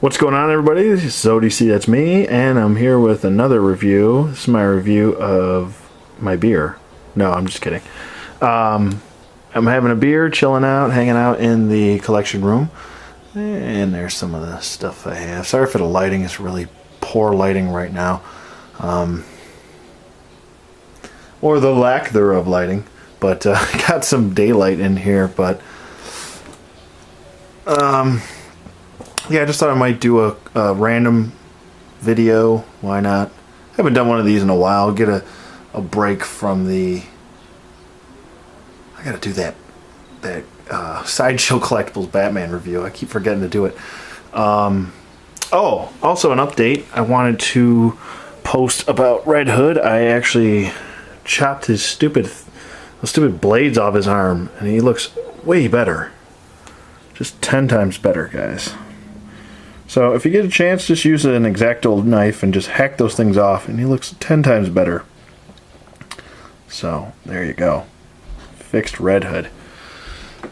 What's going on, everybody? This is ODC, that's me, and I'm here with another review. This is my review of my beer. No, I'm just kidding. I'm having a beer, chilling out, hanging out in the collection room. And there's some of the stuff I have. Sorry for the lighting, it's really poor lighting right now. Or the lack thereof lighting. But I got some daylight in here, but... yeah, I just thought I might do a random video. Why not? I haven't done one of these in a while. Get a break from the... I gotta do that Sideshow Collectibles Batman review. I keep forgetting to do it. Oh, also an update. I wanted to post about Red Hood. I actually chopped his stupid blades off his arm, and he looks way better. Just 10 times better, guys. So if you get a chance, just use an X-Acto knife and just hack those things off, and he looks 10 times better. So there you go. Fixed Red Hood.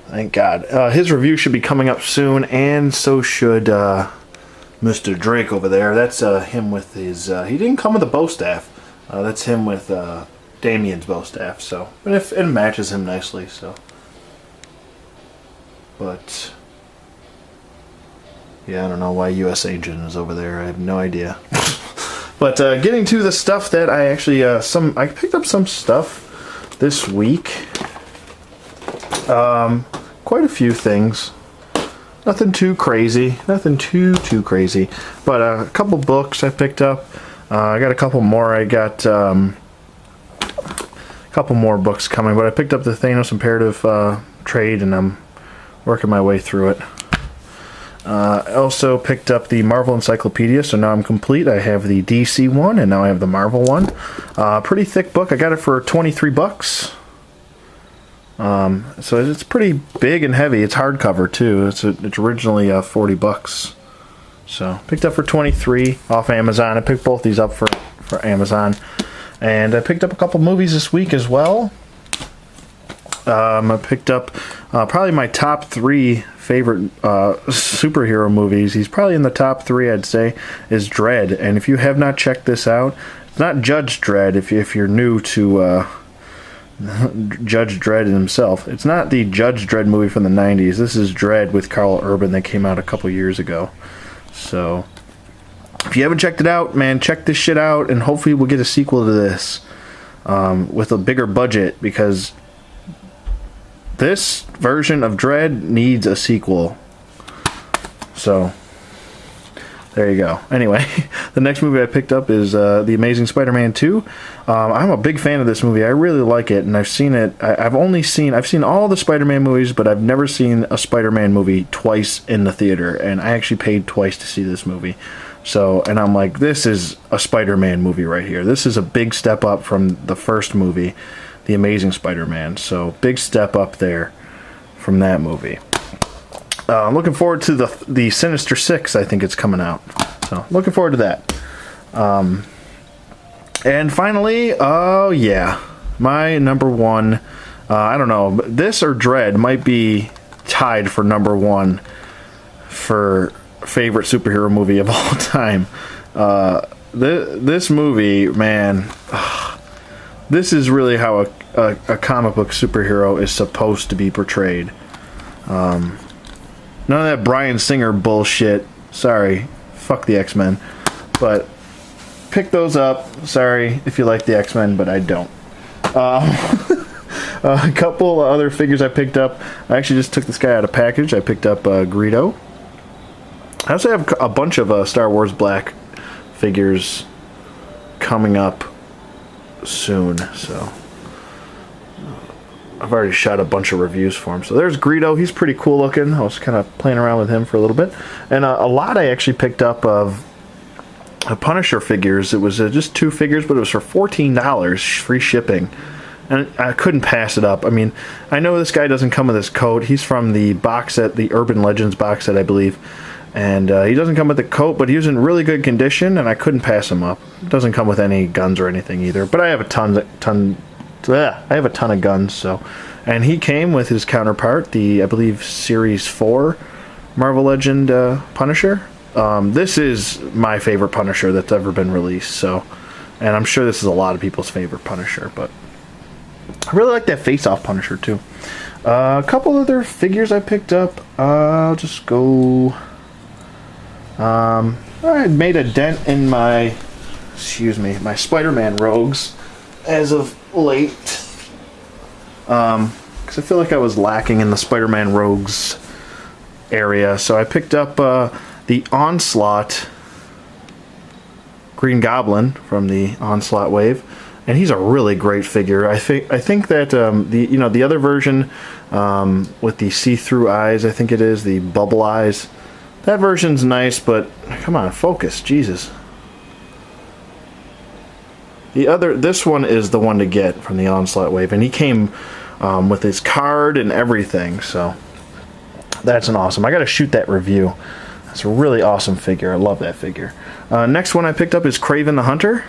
Thank God. His review should be coming up soon, and so should Mr. Drake over there. That's him with his... he didn't come with a bow staff. That's him with Damien's bow staff. So, and it matches him nicely. So, but... yeah, I don't know why U.S. Agent is over there. I have no idea. But getting to the stuff that I actually... I picked up some stuff this week. Quite a few things. Nothing too crazy. Nothing too crazy. But a couple books I picked up. I got a couple more. I got a couple more books coming. But I picked up the Thanos Imperative trade, and I'm working my way through it. I also picked up the Marvel Encyclopedia, so now I'm complete. I have the DC one, and now I have the Marvel one. Pretty thick book. I got it for 23 bucks. So it's pretty big and heavy. It's hardcover too. It's originally 40 bucks. So picked up for 23 off Amazon. I picked both these up for Amazon, and I picked up a couple movies this week as well. I picked up probably my top 3 favorite superhero movies. He's probably in the top 3, I'd say, is Dredd. And if you have not checked this out, it's not Judge Dredd. If you're new to Judge Dredd himself, it's not the Judge Dredd movie from the 90s. This is Dredd with Carl Urban that came out a couple years ago. So if you haven't checked it out, man, check this shit out, and hopefully we'll get a sequel to this with a bigger budget, because this version of Dredd needs a sequel. So there you go. Anyway, the next movie I picked up is The Amazing Spider-Man 2. I'm a big fan of this movie. I really like it, and I've seen it. I've seen all the Spider-Man movies, but I've never seen a Spider-Man movie twice in the theater, and I actually paid twice to see this movie. So, and I'm like, this is a Spider-Man movie right here. This is a big step up from the first movie, The Amazing Spider-Man. So, big step up there from that movie. I'm looking forward to the Sinister Six. I think it's coming out. So, looking forward to that. And finally, oh yeah, my number one, I don't know, this or Dredd might be tied for number one for favorite superhero movie of all time. This movie, man, this is really how a comic book superhero is supposed to be portrayed. None of that Bryan Singer bullshit. Sorry, fuck the X-Men. But pick those up. Sorry if you like the X-Men, but I don't. A couple other figures I picked up. I actually just took this guy out of package. I picked up Greedo. I also have a bunch of Star Wars Black figures coming up soon, so I've already shot a bunch of reviews for him. So there's Greedo. He's pretty cool looking. I was kind of playing around with him for a little bit. And a lot I actually picked up of Punisher figures. It was just 2 figures, but it was for $14, free shipping. And I couldn't pass it up. I mean, I know this guy doesn't come with his coat. He's from the box set, the Urban Legends box set, I believe. And he doesn't come with the coat, but he was in really good condition, and I couldn't pass him up. Doesn't come with any guns or anything either. But I have a ton of guns, so. And he came with his counterpart, the, I believe, Series 4 Marvel Legend Punisher. This is my favorite Punisher that's ever been released. So, and I'm sure this is a lot of people's favorite Punisher, but I really like that face-off Punisher too. A couple other figures I picked up. I'll just go. I made a dent in my, my Spider-Man Rogues as of late. Because I feel like I was lacking in the Spider-Man Rogues area, so I picked up the Onslaught Green Goblin from the Onslaught wave, and he's a really great figure. I think that the other version with the see-through eyes, I think it is the bubble eyes. That version's nice, but come on, focus, Jesus. This one is the one to get from the Onslaught wave, and he came with his card and everything, so that's an awesome. I got to shoot that review. That's a really awesome figure. I love that figure. Next one I picked up is Kraven the Hunter.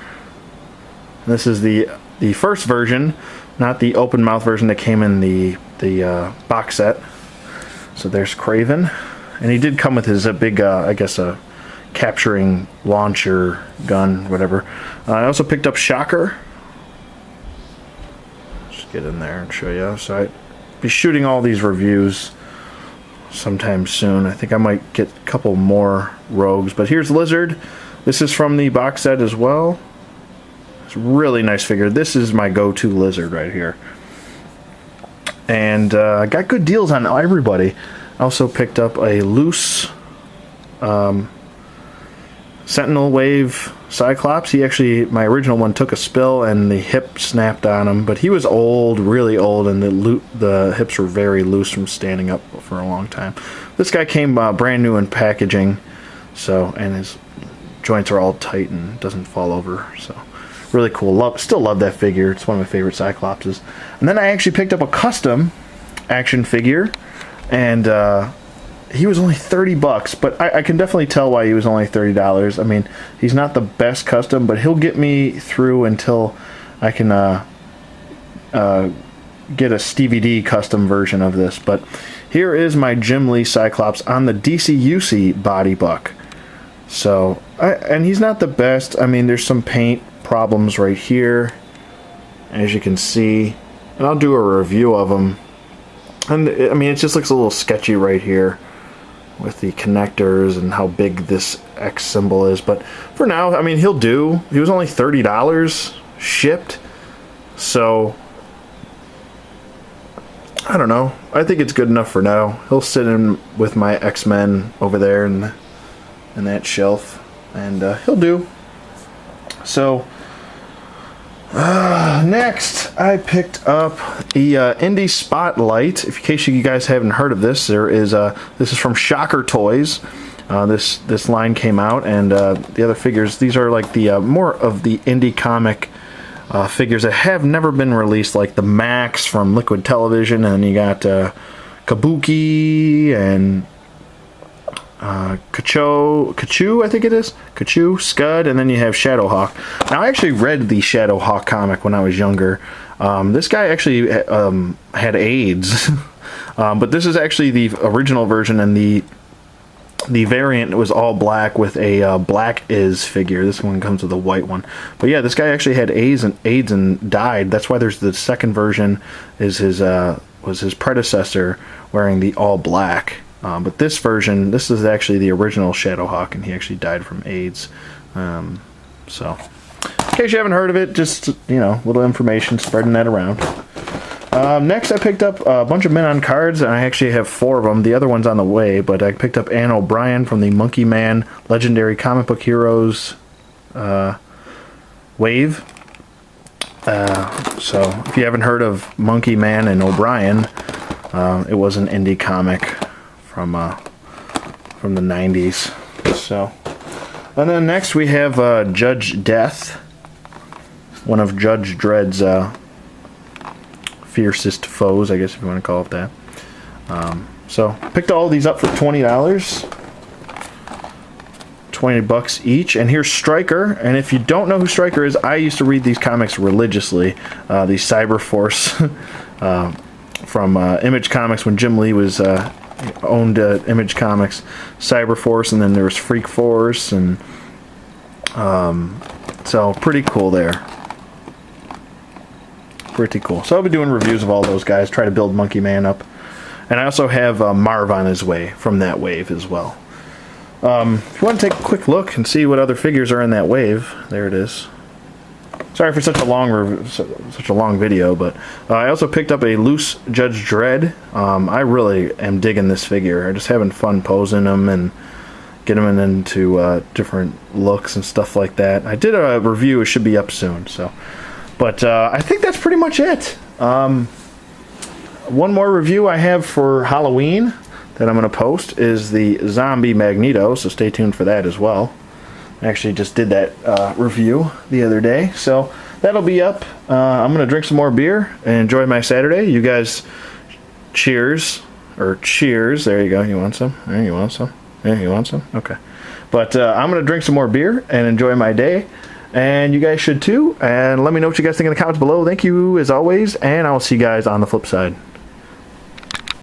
This is the first version, not the open mouth version that came in the box set. So there's Kraven, and he did come with his big, I guess, a capturing launcher gun, whatever. I also picked up Shocker. Just get in there and show you. So I'll be shooting all these reviews sometime soon. I think I might get a couple more Rogues, but here's Lizard. This is from the box set as well. It's a really nice figure. This is my go-to Lizard right here. And I got good deals on everybody. I also picked up a loose Sentinel Wave Cyclops. He actually, my original one took a spill and the hip snapped on him, but he was old, really old, and the hips were very loose from standing up for a long time. This guy came brand new in packaging, so, and his joints are all tight and doesn't fall over, so really cool. Still love that figure. It's one of my favorite Cyclopses. And then I actually picked up a custom action figure, and he was only $30, but I can definitely tell why he was only $30. I mean, he's not the best custom, but he'll get me through until I can get a Stevie D custom version of this. But here is my Jim Lee Cyclops on the DC-UC body buck. So, and he's not the best. I mean, there's some paint problems right here, as you can see, and I'll do a review of him. And I mean, it just looks a little sketchy right here with the connectors and how big this X symbol is, but for now, I mean, he'll do. He was only $30 shipped, so I don't know. I think it's good enough for now. He'll sit in with my X-Men over there in that shelf, and he'll do. So next, I picked up the Indie Spotlight. In case you guys haven't heard of this, this is from Shocker Toys. This line came out, and the other figures, these are like the more of the indie comic figures that have never been released, like the Max from Liquid Television, and you got Kabuki and Kachu, I think it is. Kachu, Scud, and then you have Shadowhawk. Now, I actually read the Shadowhawk comic when I was younger. This guy actually had AIDS, but this is actually the original version, and the variant was all black with a Black Is figure. This one comes with a white one. But yeah, this guy actually had AIDS and died. That's why there's the second version was his predecessor wearing the all black. But this version, this is actually the original Shadowhawk, and he actually died from AIDS. So, in case you haven't heard of it, just, little information, spreading that around. Next, I picked up a bunch of Men on Cards, and I actually have 4 of them. The other one's on the way, but I picked up Ann O'Brien from the Monkey Man Legendary Comic Book Heroes wave. So, if you haven't heard of Monkey Man and O'Brien, it was an indie comic from the 90s. So, and then next we have Judge Death, one of Judge Dredd's fiercest foes, I guess if you want to call it that. So picked all these up for $20, $20 each. And here's Stryker. And if you don't know who Stryker is, I used to read these comics religiously. The Cyber Force from Image Comics when Jim Lee was owned Image Comics, Cyberforce, and then there was Freak Force, and so pretty cool there. Pretty cool. So I'll be doing reviews of all those guys, try to build Monkey Man up. And I also have Marv on his way from that wave as well. If you want to take a quick look and see what other figures are in that wave, there it is. Sorry for such a long video, but I also picked up a loose Judge Dredd. I really am digging this figure. I'm just having fun posing him and getting him into different looks and stuff like that. I did a review. It should be up soon. So, but I think that's pretty much it. One more review I have for Halloween that I'm going to post is the Zombie Magneto, so stay tuned for that as well. I actually just did that review the other day, so that'll be up. I'm going to drink some more beer and enjoy my Saturday. You guys, cheers, or cheers. There you go. You want some? There, you want some? There, you want some? Okay. But I'm going to drink some more beer and enjoy my day. And you guys should too. And let me know what you guys think in the comments below. Thank you as always, and I'll see you guys on the flip side.